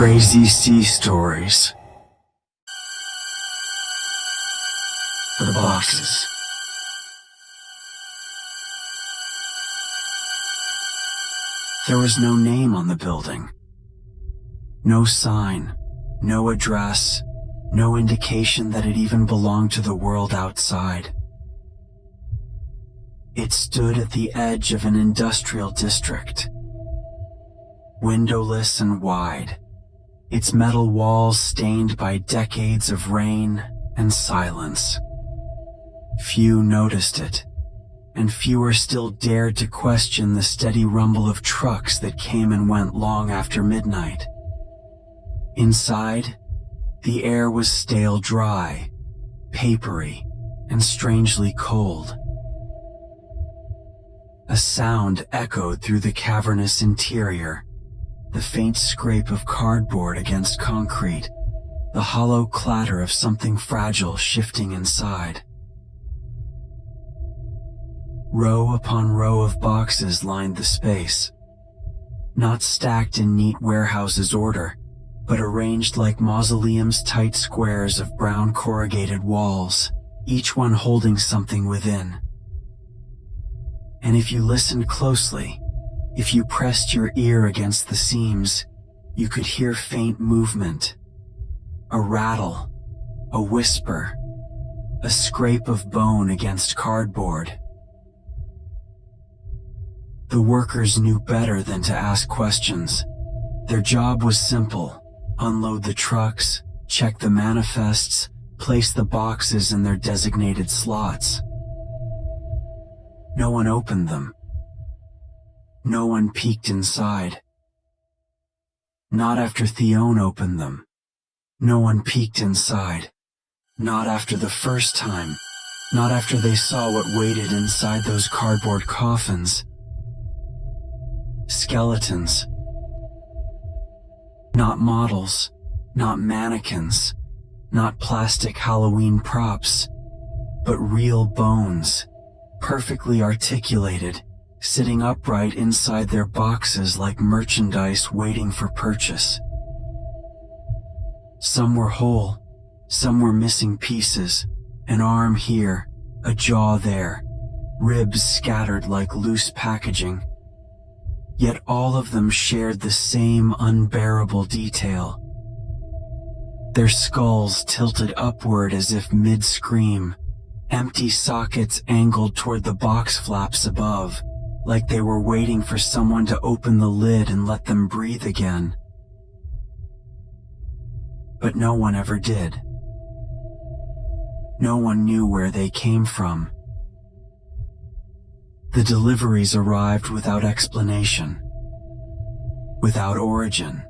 Crazy Sea Stories. The boxes. There was no name on the building. No sign, no address, no indication that it even belonged to the world outside. It stood at the edge of an industrial district, windowless and wide, its metal walls stained by decades of rain and silence. Few noticed it, and fewer still dared to question the steady rumble of trucks that came and went long after midnight. Inside, the air was stale dry, papery, and strangely cold. A sound echoed through the cavernous interior, the faint scrape of cardboard against concrete, the hollow clatter of something fragile shifting inside. Row upon row of boxes lined the space, not stacked in neat warehouses order, but arranged like mausoleums' tight squares of brown corrugated walls, each one holding something within. And if you listened closely, if you pressed your ear against the seams, you could hear faint movement, a rattle, a whisper, a scrape of bone against cardboard. The workers knew better than to ask questions. Their job was simple: unload the trucks, check the manifests, place the boxes in their designated slots. No one opened them. No one peeked inside. Not after Theone opened them. No one peeked inside. Not after the first time. Not after they saw what waited inside those cardboard coffins. Skeletons. Not models, not mannequins, not plastic Halloween props, but real bones, perfectly articulated, sitting upright inside their boxes like merchandise waiting for purchase. Some were whole, some were missing pieces, an arm here, a jaw there, ribs scattered like loose packaging. Yet all of them shared the same unbearable detail. Their skulls tilted upward as if mid-scream, empty sockets angled toward the box flaps above, like they were waiting for someone to open the lid and let them breathe again. But no one ever did. No one knew where they came from. The deliveries arrived without explanation, without origin.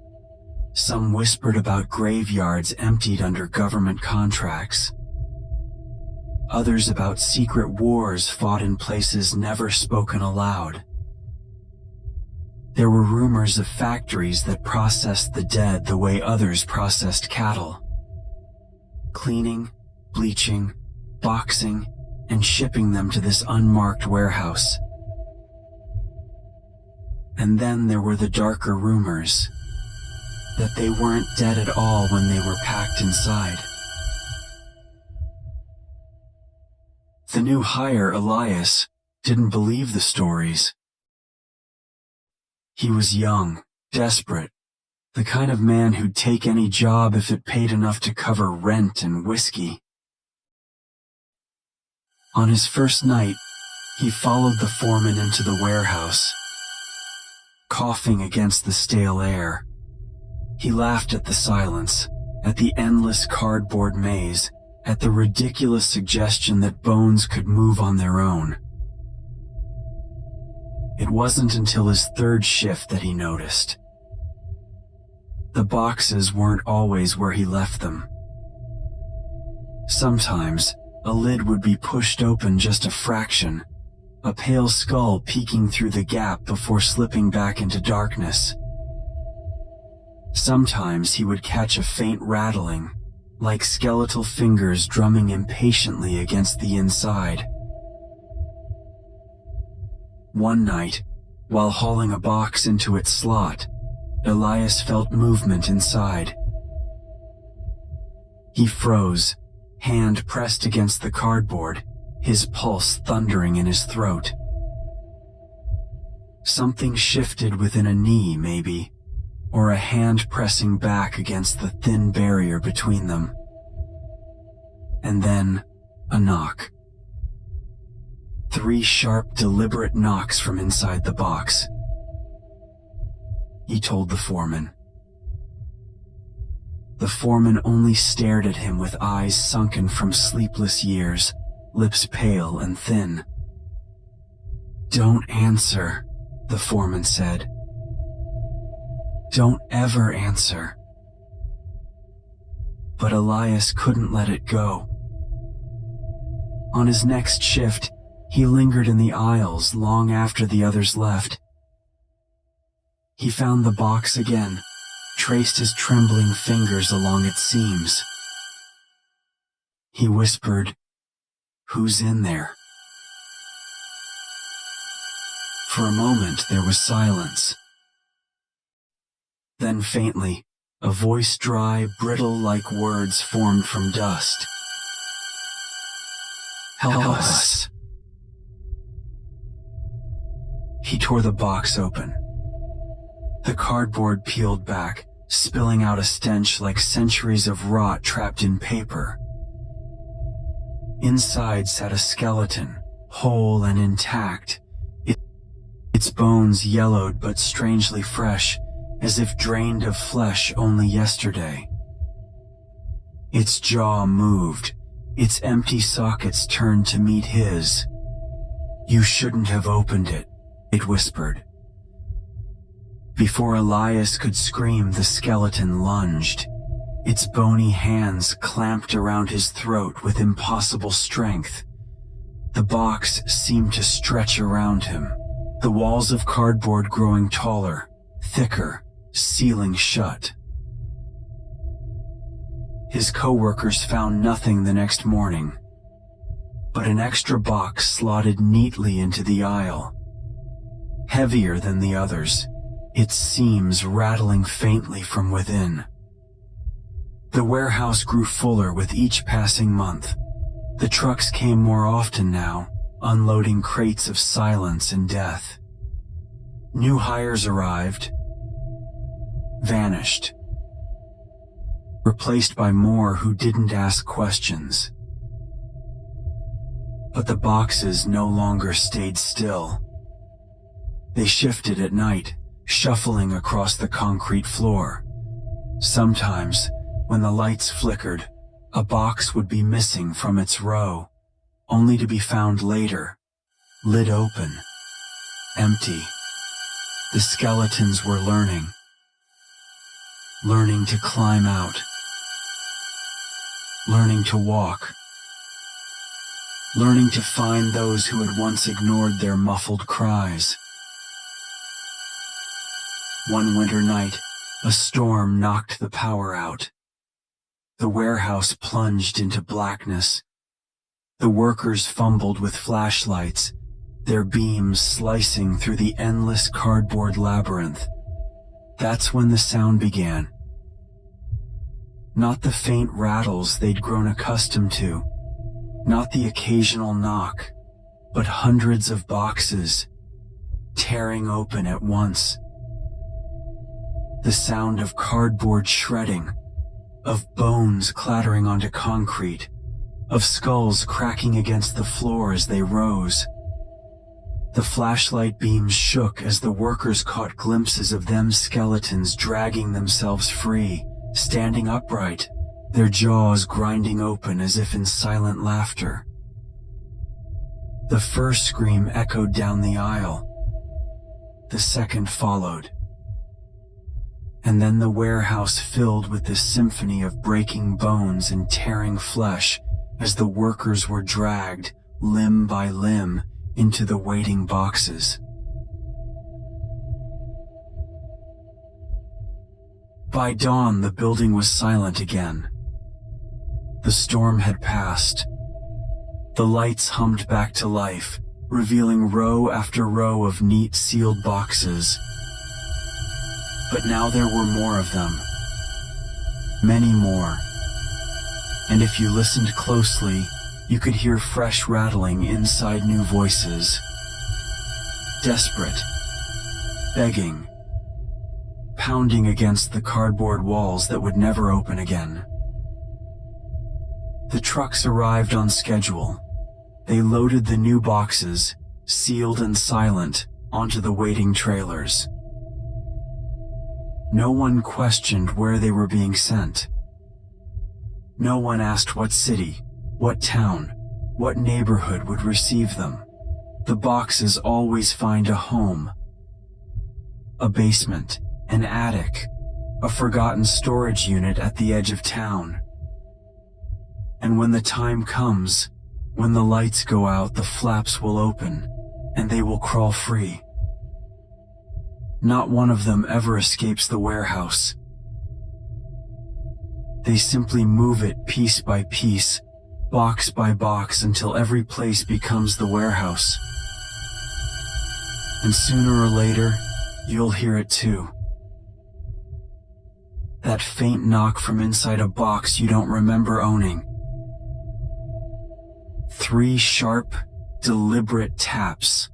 Some whispered about graveyards emptied under government contracts. Others about secret wars fought in places never spoken aloud. There were rumors of factories that processed the dead the way others processed cattle. Cleaning, bleaching, boxing, and shipping them to this unmarked warehouse. And then there were the darker rumors that they weren't dead at all when they were packed inside. The new hire, Elias, didn't believe the stories. He was young, desperate, the kind of man who'd take any job if it paid enough to cover rent and whiskey. On his first night, he followed the foreman into the warehouse, coughing against the stale air. He laughed at the silence, at the endless cardboard maze, at the ridiculous suggestion that bones could move on their own. It wasn't until his third shift that he noticed. The boxes weren't always where he left them. Sometimes, a lid would be pushed open just a fraction, a pale skull peeking through the gap before slipping back into darkness. Sometimes he would catch a faint rattling, like skeletal fingers drumming impatiently against the inside. One night, while hauling a box into its slot, Elias felt movement inside. He froze, hand pressed against the cardboard, his pulse thundering in his throat. Something shifted within a knee, maybe, or a hand pressing back against the thin barrier between them. And then, a knock. 3 sharp, deliberate knocks from inside the box. He told the foreman. The foreman only stared at him with eyes sunken from sleepless years, lips pale and thin. "Don't answer," the foreman said. "Don't ever answer." But Elias couldn't let it go. On his next shift, he lingered in the aisles long after the others left. He found the box again, traced his trembling fingers along its seams. He whispered, "Who's in there?" For a moment there was silence. Then faintly, a voice dry, brittle like words formed from dust. "Help us." He tore the box open. The cardboard peeled back, spilling out a stench like centuries of rot trapped in paper. Inside sat a skeleton, whole and intact, its bones yellowed but strangely fresh, as if drained of flesh only yesterday. Its jaw moved, its empty sockets turned to meet his. "You shouldn't have opened it," it whispered. Before Elias could scream, the skeleton lunged. Its bony hands clamped around his throat with impossible strength. The box seemed to stretch around him, the walls of cardboard growing taller, thicker, sealing shut. His co-workers found nothing the next morning, but an extra box slotted neatly into the aisle. Heavier than the others, its seams rattling faintly from within. The warehouse grew fuller with each passing month. The trucks came more often now, unloading crates of silence and death. New hires arrived, vanished, replaced by more who didn't ask questions. But the boxes no longer stayed still. They shifted at night, shuffling across the concrete floor. Sometimes, when the lights flickered, a box would be missing from its row, only to be found later, lid open, empty. The skeletons were learning to climb out, learning to walk, learning to find those who had once ignored their muffled cries. One winter night, a storm knocked the power out. The warehouse plunged into blackness. The workers fumbled with flashlights, their beams slicing through the endless cardboard labyrinth. That's when the sound began. Not the faint rattles they'd grown accustomed to, not the occasional knock, but hundreds of boxes, tearing open at once. The sound of cardboard shredding, of bones clattering onto concrete, of skulls cracking against the floor as they rose. The flashlight beams shook as the workers caught glimpses of them skeletons dragging themselves free, standing upright, their jaws grinding open as if in silent laughter. The first scream echoed down the aisle. The second followed. And then the warehouse filled with the symphony of breaking bones and tearing flesh as the workers were dragged, limb by limb, into the waiting boxes. By dawn, the building was silent again. The storm had passed. The lights hummed back to life, revealing row after row of neat sealed boxes. But now there were more of them. Many more. And if you listened closely, you could hear fresh rattling inside new voices. Desperate. Begging. Pounding against the cardboard walls that would never open again. The trucks arrived on schedule. They loaded the new boxes, sealed and silent, onto the waiting trailers. No one questioned where they were being sent. No one asked what city, what town, what neighborhood would receive them. The boxes always find a home. A basement, an attic, a forgotten storage unit at the edge of town. And when the time comes, when the lights go out, the flaps will open, and they will crawl free. Not one of them ever escapes the warehouse. They simply move it piece by piece, box by box, until every place becomes the warehouse. And sooner or later, you'll hear it too. That faint knock from inside a box you don't remember owning. 3 sharp, deliberate taps.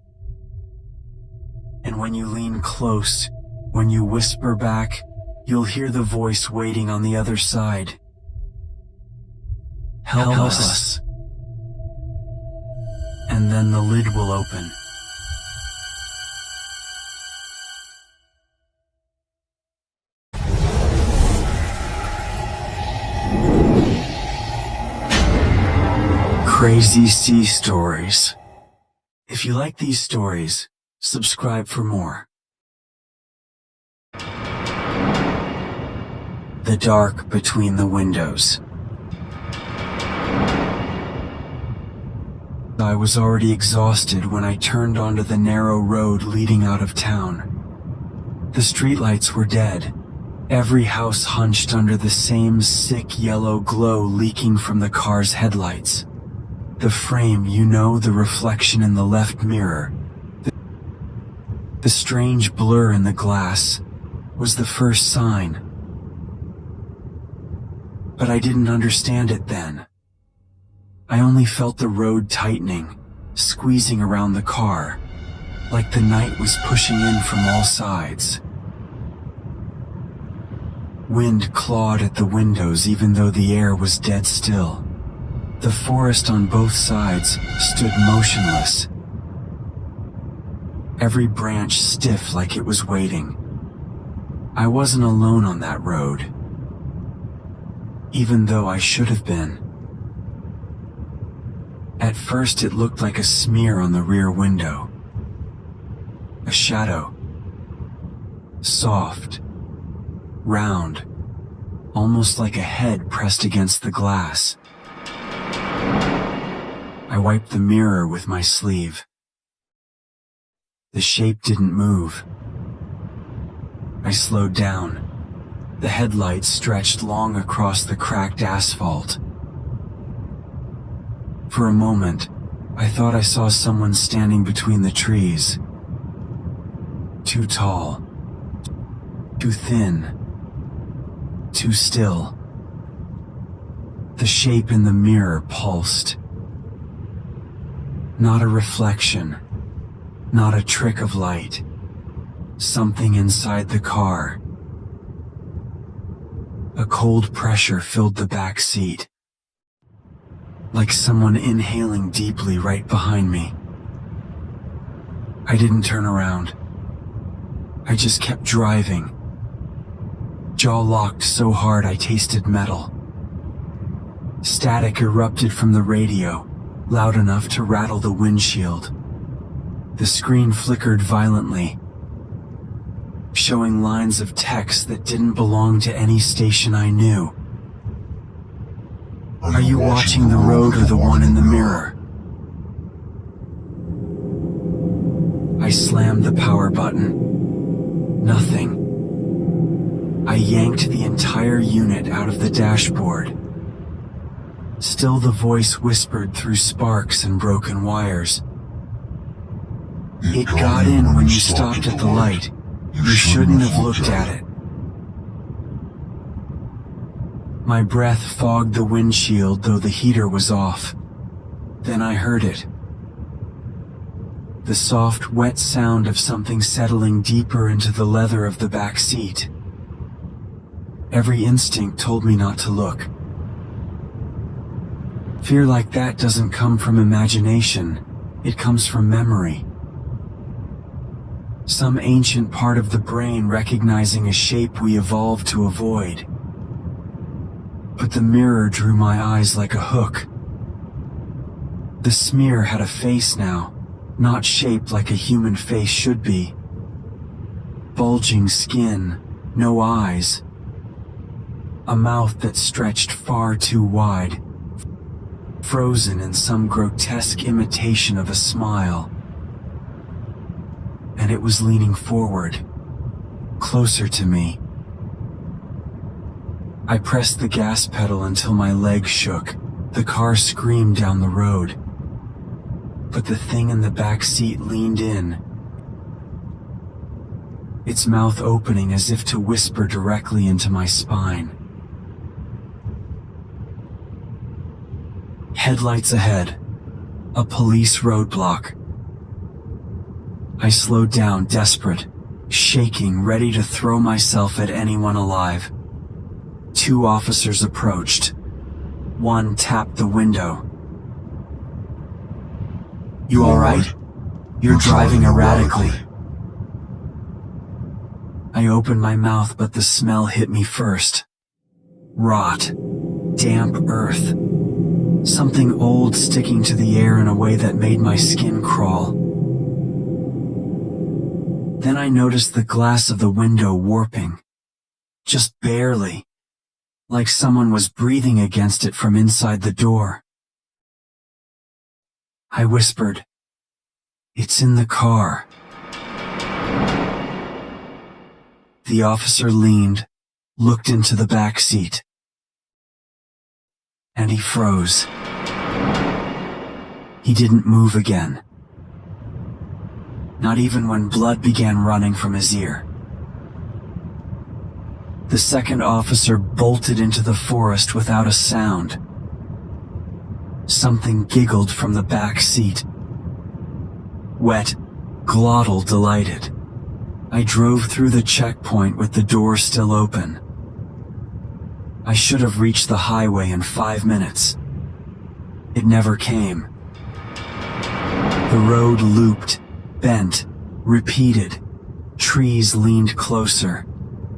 And when you lean close, when you whisper back, you'll hear the voice waiting on the other side. Help us. And then the lid will open. Crazy Sea Stories. If you like these stories, subscribe for more. The dark between the windows. I was already exhausted when I turned onto the narrow road leading out of town. The streetlights were dead. Every house hunched under the same sick yellow glow leaking from the car's headlights. The frame, the reflection in the left mirror, the strange blur in the glass, was the first sign. But I didn't understand it then. I only felt the road tightening, squeezing around the car, like the night was pushing in from all sides. Wind clawed at the windows even though the air was dead still. The forest on both sides stood motionless, every branch stiff like it was waiting. I wasn't alone on that road, even though I should have been. At first it looked like a smear on the rear window, a shadow, soft, round, almost like a head pressed against the glass. I wiped the mirror with my sleeve. The shape didn't move. I slowed down. The headlights stretched long across the cracked asphalt. For a moment, I thought I saw someone standing between the trees. Too tall. Too thin. Too still. The shape in the mirror pulsed. Not a reflection, not a trick of light. Something inside the car. A cold pressure filled the back seat, like someone inhaling deeply right behind me. I didn't turn around. I just kept driving. Jaw locked so hard I tasted metal. Static erupted from the radio, loud enough to rattle the windshield. The screen flickered violently, showing lines of text that didn't belong to any station I knew. Are you watching the road or the one in the mirror? I slammed the power button. Nothing. I yanked the entire unit out of the dashboard. Still the voice whispered through sparks and broken wires. It got in when you stopped at the light. You shouldn't have looked at it. My breath fogged the windshield, though the heater was off. Then I heard it. The soft, wet sound of something settling deeper into the leather of the back seat. Every instinct told me not to look. Fear like that doesn't come from imagination, it comes from memory. Some ancient part of the brain recognizing a shape we evolved to avoid. But the mirror drew my eyes like a hook. The smear had a face now, not shaped like a human face should be. Bulging skin, no eyes. A mouth that stretched far too wide, frozen in some grotesque imitation of a smile. And it was leaning forward, closer to me. I pressed the gas pedal until my legs shook. The car screamed down the road. But the thing in the back seat leaned in, its mouth opening as if to whisper directly into my spine. Headlights ahead. A police roadblock. I slowed down, desperate, shaking, ready to throw myself at anyone alive. 2 officers approached. One tapped the window. "You all right? You're driving erratically." I opened my mouth, but the smell hit me first. Rot. Damp earth. Something old sticking to the air in a way that made my skin crawl. Then I noticed the glass of the window warping. Just barely. Like someone was breathing against it from inside the door. I whispered, "It's in the car." The officer leaned, looked into the back seat. And he froze. He didn't move again. Not even when blood began running from his ear. The second officer bolted into the forest without a sound. Something giggled from the back seat. Wet, glottal, delighted. I drove through the checkpoint with the door still open. I should have reached the highway in 5 minutes. It never came. The road looped, bent, repeated. Trees leaned closer,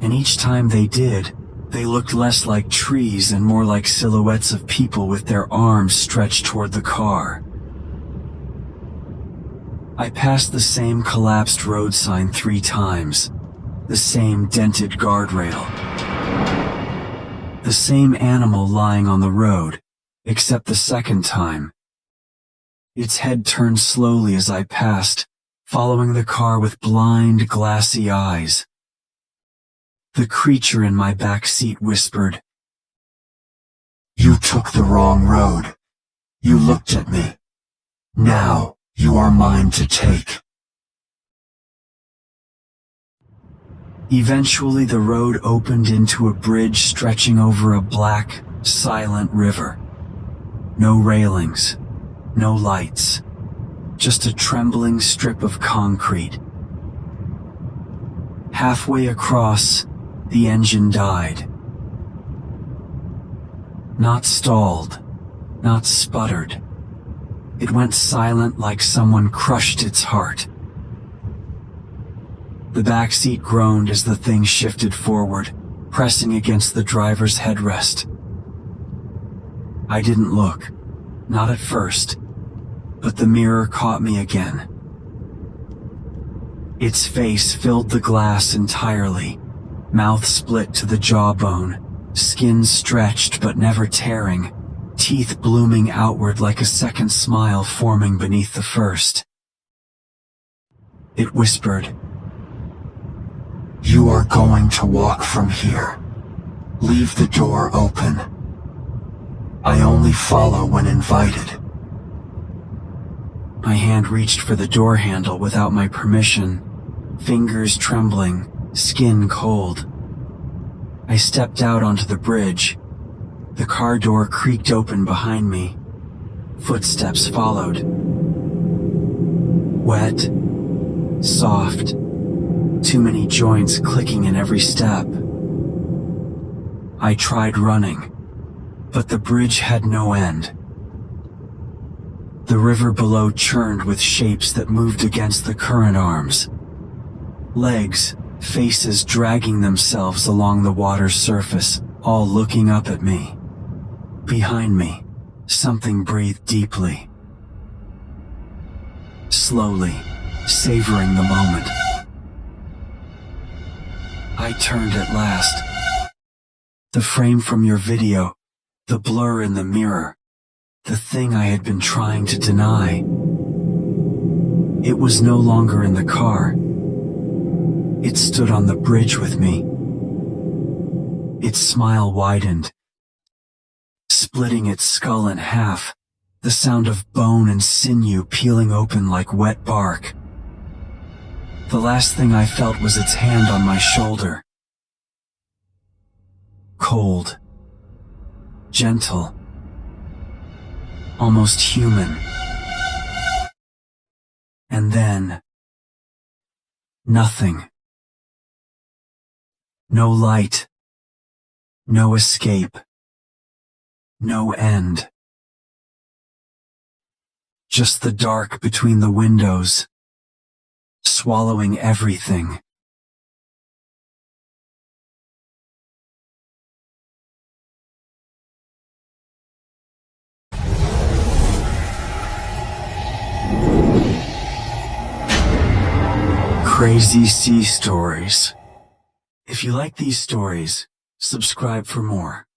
and each time they did, they looked less like trees and more like silhouettes of people with their arms stretched toward the car. I passed the same collapsed road sign 3 times, the same dented guardrail. The same animal lying on the road, except the second time. Its head turned slowly as I passed, following the car with blind, glassy eyes. The creature in my back seat whispered, "You took the wrong road. You looked at me. Now, you are mine to take." Eventually, the road opened into a bridge stretching over a black, silent river. No railings, no lights, just a trembling strip of concrete. Halfway across, the engine died. Not stalled, not sputtered. It went silent like someone crushed its heart. The back seat groaned as the thing shifted forward, pressing against the driver's headrest. I didn't look, not at first, but the mirror caught me again. Its face filled the glass entirely, mouth split to the jawbone, skin stretched but never tearing, teeth blooming outward like a second smile forming beneath the first. It whispered, "You are going to walk from here. Leave the door open. I only follow when invited." My hand reached for the door handle without my permission, fingers trembling, skin cold. I stepped out onto the bridge, The car door creaked open behind me. Footsteps followed. Wet, soft, too many joints clicking in every step. I tried running, but the bridge had no end. The river below churned with shapes that moved against the current arms. Legs, faces dragging themselves along the water's surface, all looking up at me. Behind me, something breathed deeply. Slowly, savoring the moment. I turned at last. The frame from your video, the blur in the mirror, the thing I had been trying to deny. It was no longer in the car. It stood on the bridge with me. Its smile widened, splitting its skull in half, the sound of bone and sinew peeling open like wet bark. The last thing I felt was its hand on my shoulder. Cold, gentle, almost human. And then, nothing. No light. No escape. No end. Just the dark between the windows, swallowing everything. Crazy Sea Stories. If you like these stories, subscribe for more.